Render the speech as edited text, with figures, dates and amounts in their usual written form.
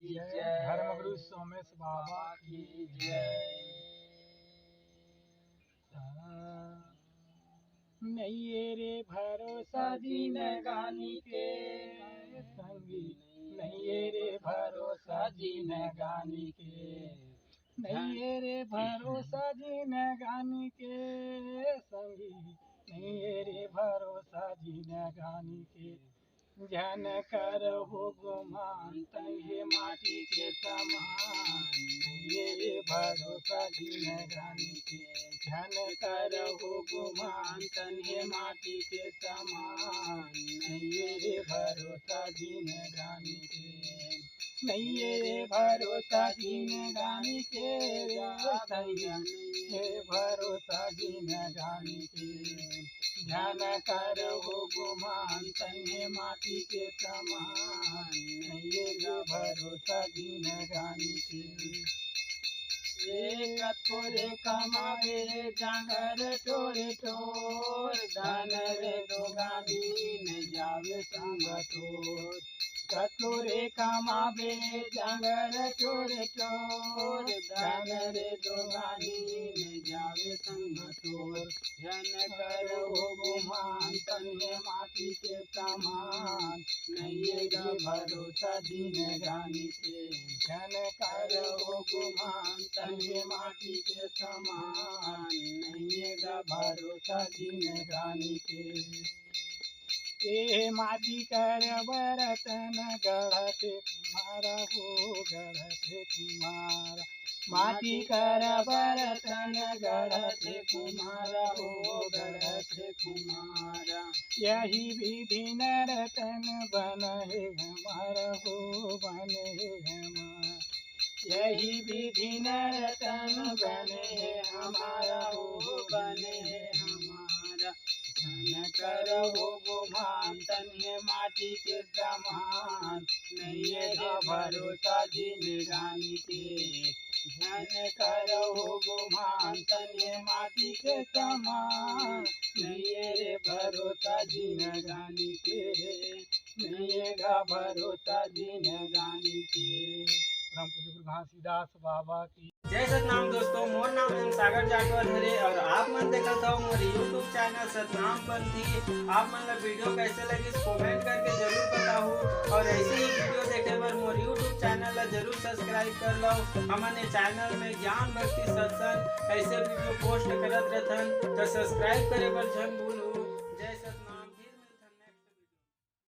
जय। धर्मगुरु सोमेश बाबा की जय। नहीं रे भरोसा जिंदगानी के संगी, नहीं रे भरोसा जिंदगानी के, नहीं रे भरोसा जिंदगानी के संगी, नहीं रे भरोसा जिंदगानी के। जन करहु गुमान तन्हे माटी के समान, नहीं रे भरोसा जिंदगानी के। जन करहु गुमान तन्हे माटी के समान, नहीं रे भरोसा जिंदगानी के। नहीं रे भरोसा जिंदगानी के रे भरोसा जिंदगानी के। ध्यान करहु गुमान तन्हे माटी के समान, नहीं रे भरोसा जिंदगानी के। एक थोड़े कमावे जांगर टोरे टोर, धन रे दोगानी न जावे संग तोर। कतोरे कमावे जांगर टोरे टोर, धन रे दोगानी न जावे संग तोर। जन करहु गुमान तन्हे माटी के समान, नहीं रे भरोसा जिंदगानी के। जन करहु गुमान तन्हे माटी के समान, नहीं रे भरोसा जिंदगानी के। ए माटी कर बरतन गढ़ते कुम्हारा हो गढ़ते कुम्हारा। माटी कर बरतन गढ़ते कुम्हारा हो गढ़ते कुम्हारा। यही विधि नरतन बने हमारा हो बने हमारा। यही विधि नरतन बने हमारा हो बने हमारा। धन करहु गुमान तन्हे माटी के समान, नहीं रे भरोसा जिंदगानी के। धन करहु गुमान तन्हे माटी के समान, नहीं रे भरोसा जिंदगानी के। नहीं रे भरोसा जिंदगानी के। परम पूज्य गुरु घासीदास बाबा की जय सतनाम दोस्तों, मोर नाम है सागर जाटवर हरे और आप मन देखत हो मोर यूट्यूब चैनल सतनाम पंथी। आप मन ला वीडियो कैसे लगी कमेंट करके जरूर बताओ और ऐसे ही वीडियो देखे बर मोर यूट्यूब चैनल ला जरूर सब्सक्राइब कर लो। हमने चैनल में ज्ञान भक्ति सत्संग ऐसे वीडियो पोस्ट करत रहथन, तो सब्सक्राइब करे बर झन भूल